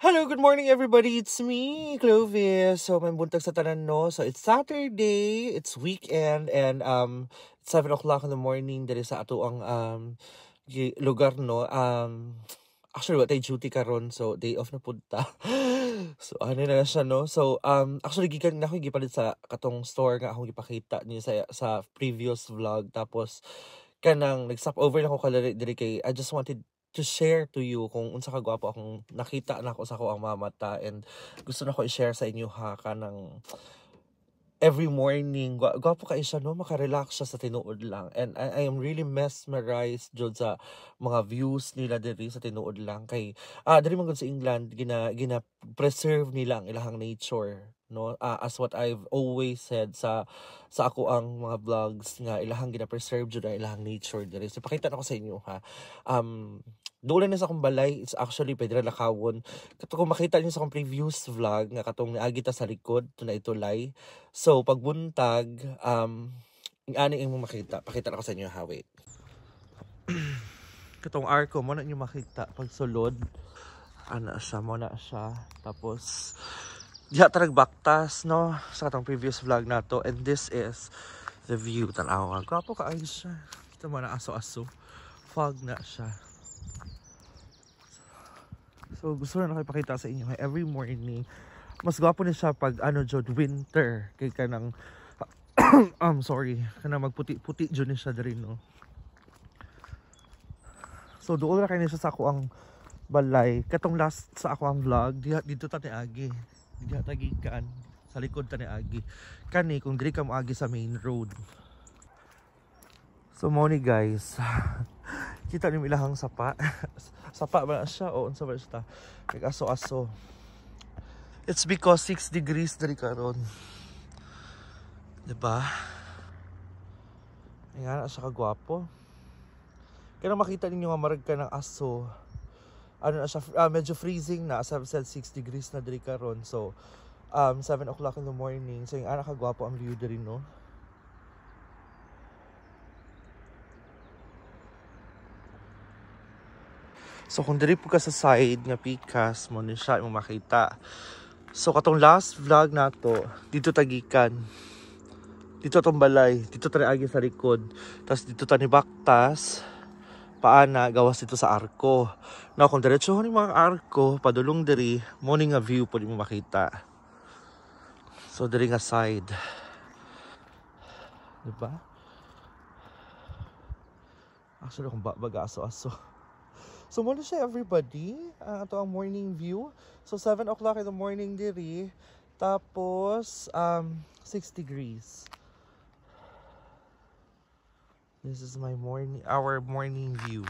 Hello, good morning everybody. It's me, Clovis. So, may buntag sa tanan no. So, it's Saturday, it's weekend, and it's 7 o'clock in the morning diri sa ato ang lugar no. Actually, what duty karon, so day off na punta. So, ano na siya no. So, actually gikan na ako gipalit sa katong store nga akong gipakita niyo sa previous vlog. Tapos kanang nag-stop over lang ako kalari diri kay I just wanted to share to you kung unsa ka gwapo akong nakita na ako sa ko ang mamata, and gusto na ko i-share sa inyo ha kanang every morning gwapo ka siya no, maka-relax siya sa tinuod lang, and I am really mesmerized jud sa mga views nila diri sa tinuod lang kay diri man gud sa England gina preserve nila ang ilang nature no, as what I've always said sa ako ang mga vlogs nga ilahang gina-preserve jud ang ilang nature diri. So pakita na ko sa inyo ha. Doon na sa akong balay, it's actually pwede na lakawon. Kung makita niyo sa akong previous vlog nga katong niagi ta sa likod to na itulay. So pagbuntag ani ang makita. Pakita na ko sa inyo ha, wait. Katong arko mo na niyo makita pag sulod. Ana siya mo na siya. Tapos diha tarag baktas no sa katong previous vlog nato, and this is the view. Tanaw ka. Gwapo ka ay siya. Kita mo na aso-aso. Fog na siya. So gusto na nakipakita sa inyo every morning. Mas gwapo ni siya pag jud winter kay kanang sorry, kanang magputi-puti jud ni siya diri no. So doon ra kay ni siya sa ako ang balay. Katong last sa ako ang vlog dito ta ni agi. Dito ta gikan sa likod ta ni agi. Kani kung diri ka moagi sa main road. So mo ni guys. Kita niyo ilahang sapa. Sapa ba na siya o unsa ba siya? Nag-aso-aso. It's because 6 degrees diri karon. Diba? Nga na siya kagwapo. Kaya makita ninyo nga marag ka ng aso. Ano na siya, medyo freezing na. As I've said, 6 degrees na diri karon. So, 7 o'clock in the morning. So, yung anak kagwapo ang view diri no. So kung diri po ka sa side nga pikas mo ni siya mo makita. So katong last vlog nato dito tagikan. Dito tong balay, dito tani agi sa likod. Tapos dito tani baktas. Paana gawas dito sa arko. Now kung diretso ni mga arko padulong diri, mo ni nga view pud mo makita. So diri nga side. Diba? Actually kung baga aso-aso. So muna siya everybody, ito ang morning view. So 7 o'clock in the morning diri. Tapos 6 degrees. This is our morning view.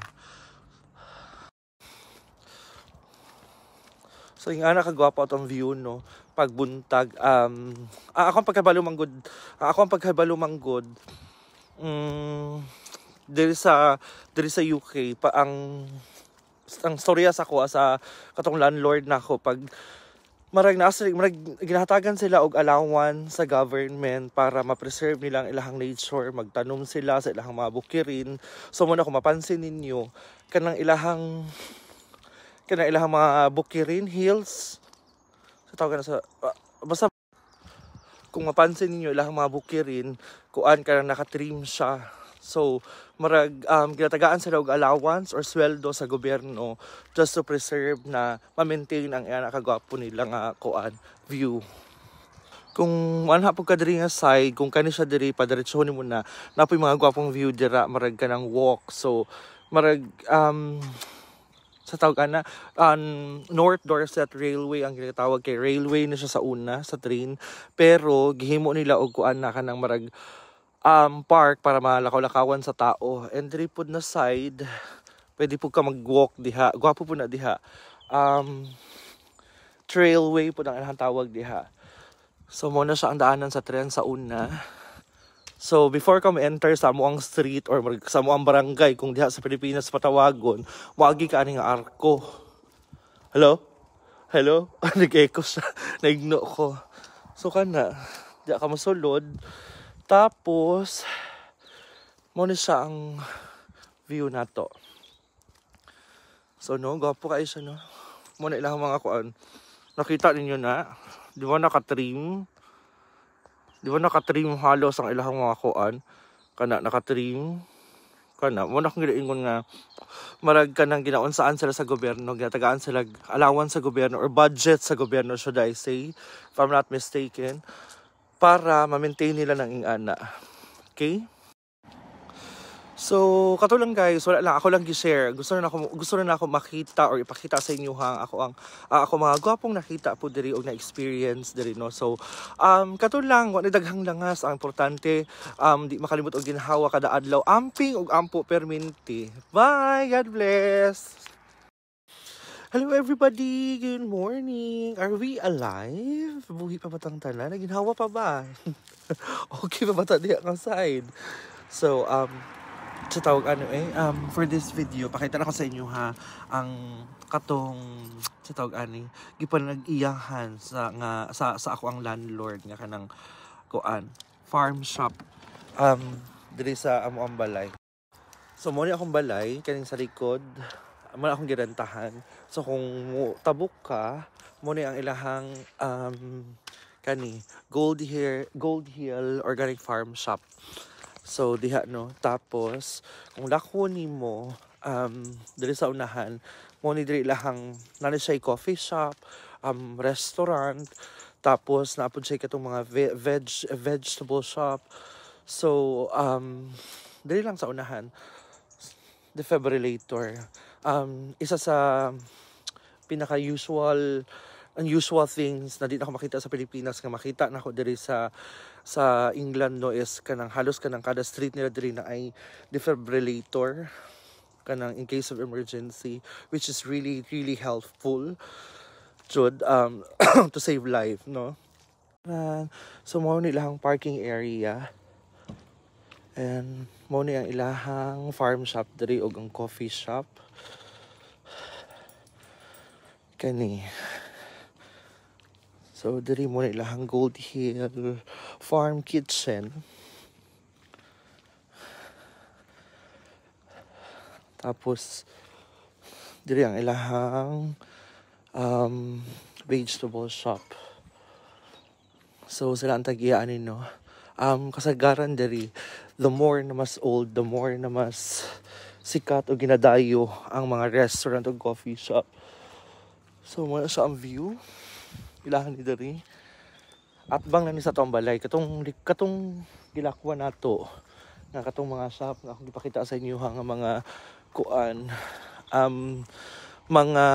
So yung anak kagwapo atong view no, pagbuntag ako ang pagkabalo manggod. Diri sa UK pa ang storya sa ko sa katong landlord nako pag marag ginahatagan sila og allowance sa government para ma-preserve nila ang ilang nature, magtanom sila sa ilang mga bukirin. So muna kung mapansin ninyo kanang ilang mga bukirin hills sa tawag na sa basta kung mapansin ninyo ilang mga bukirin kuan kanang naka-trim siya. So, marag ginatagaan sila og allowance or sweldo sa gobyerno just to preserve na ma-maintain ang kagwapo nila nga kuan view. Kung anha pud ka diri nga side, kung kani siya diri padiretsohon nimo na napoy mga gwapong view dira marag ka ng walk. So, marag sa tawag na North Dorset Railway ang ginatawag kay railway na siya sa una sa train, pero gihimo nila og kuan na kanang marag park para malakaw-lakawan sa tao. And diri pud na side pwede pud ka mag-walk diha. Gwapo pud na diha. Trailway pud ang ilang tawag diha. So mo na siya ang daanan sa tren sa una. So before ka enter sa moang street or sa moang barangay kung diha sa Pilipinas patawagon, wagi ka ani nga arko. Hello? Nag-echo siya. Naigno ko. So kana diha ka mosulod. Tapos, mo na siya ang view nato. So, no, gwapo kayo siya, no? mo na ilang mga kuan. Nakita ninyo na, di ba naka-trim? Di ba naka-trim halos ang ilang mga kuan? Kana naka-trim. Kana mo na kung giingon nga marag ka nang ginaunsaan sila sa gobyerno, ginatagaan sila allowance sa gobyerno or budget sa gobyerno, should I say, if I'm not mistaken, para ma-maintain nila ng ingana. Okay? So, kato lang guys, wala lang, ako lang gi-share. Gusto na ako makita or ipakita sa inyo ako mga gwapong nakita po diri og na-experience diri, no. So, kato lang, wala daghang langas, ang importante di makalimot og ginhawa kada adlaw, amping og ampo perminti. Bye, God bless. Hello everybody, good morning. Are we alive? Buhi pa ba tang tanan? Ginhawa pa ba? Okay pa ba ta diha ka side? So, sa tawag for this video pakita na ko sa inyo ha ang katong sa tawag gipanag-iyahan sa ako ang landlord nga kanang kuan farm shop diri sa amo ang balay. So mo ni akong balay kaning sa likod mo akong girentahan. So kung tabok ka mo ni ang ilahang Gold Hill Organic Farm Shop. So diha, no. Tapos kung lako nimo diri sa unahan mo ni diri lahang nani siya coffee shop, restaurant, tapos naapod siya katong mga vegetable shop. So diri lang sa unahan defibrillator, isa sa pinaka unusual things na di na ako makita sa Pilipinas nga makita na ako diri sa England, no, is kanang halos kanang kada street nila diri na ay defibrillator kanang in case of emergency, which is really really helpful jud to save life, no. So mo ni ilahang parking area and mo ni ang ilahang farm shop diri og ang coffee shop kani. So, diri mo na ilahang Gold Hill Farm Kitchen. Tapos, diri ang ilahang vegetable shop. So, sila ang tag-iyaan no. Kasagaran diri, the more na mas old, the more na mas sikat o ginadayo ang mga restaurant o coffee shop. So, muna siya ang view. Ilahan ni diri at bang nani sa tong balay katong gilakwa nato nga katong mga shop nga akong gipakita sa inyo nga mga kuan mga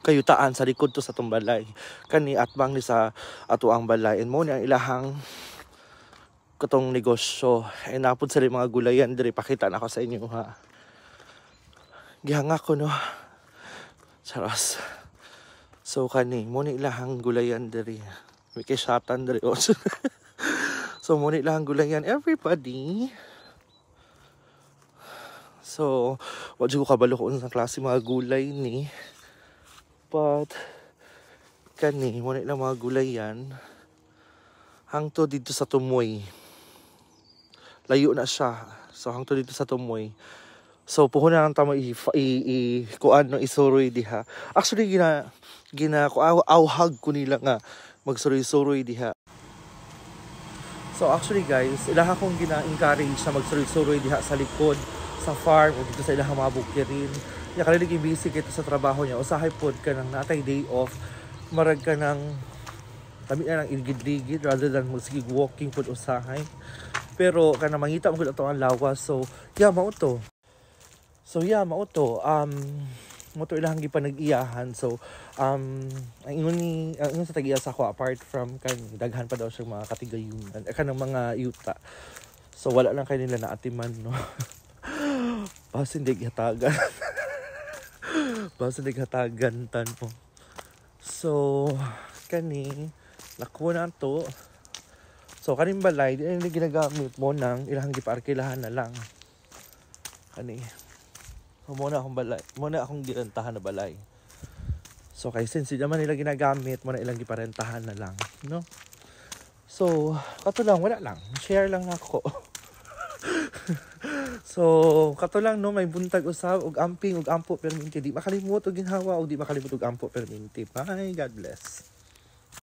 kayutaan sa likod to sa tong balay kani at bang ni sa ato ang balay and mo ni ang ilahang katong negosyo ay napud sa mga gulayan diri pakita na ako sa inyo ha. Gihanga ko, no. Charos. So kani mo ni ilahang gulayan diri. May kisatan diri also. So mo ni ilahang gulayan everybody. So wa jud ko kabalo ko unsang klase mga gulay ni. But kani mo ni ilang mga gulayan hangto dito sa Tumoy. Layo na siya. So hangto dito sa Tumoy. So puhunan lang tamo kuan no isuroy diha. Actually awhag ko nila nga magsuroy-suroy diha. So actually guys, ilaha kong gina-encourage na magsuroy-suroy diha sa likod sa farm o dito sa ilahang mga bukirin. Ya kalilig busy kito sa trabaho niya. Usahay pod ka nang natay day off, marag ka nang kami na ng igid-ligid rather than magsigig walking pod usahay. Pero kana mangita mo gud ato ang lawas. So mao to. Moto ilahang gipanag-iyahan. So ang ingon sa tag-iya sa ako apart from kan daghan pa daw siya mga katigayunan kanang mga yuta. So wala lang kay nila na atiman, no. Basin dig hatagan. Basin dig hatagan tan mo. So kani nakuha na to. So kaning balay di na ginagamit mo nang ilahang giparkilahan na lang. Kani muna akong balay, muna akong girentahan na balay. So kay since di naman nila ginagamit, muna ilang giparentahan na lang, no? So kato lang, wala lang, share lang ako. So, kato lang no, may buntag usab og amping og ampo perminti. Di makalimot og ginhawa og di makalimot og ampo perminti. Bye, God bless.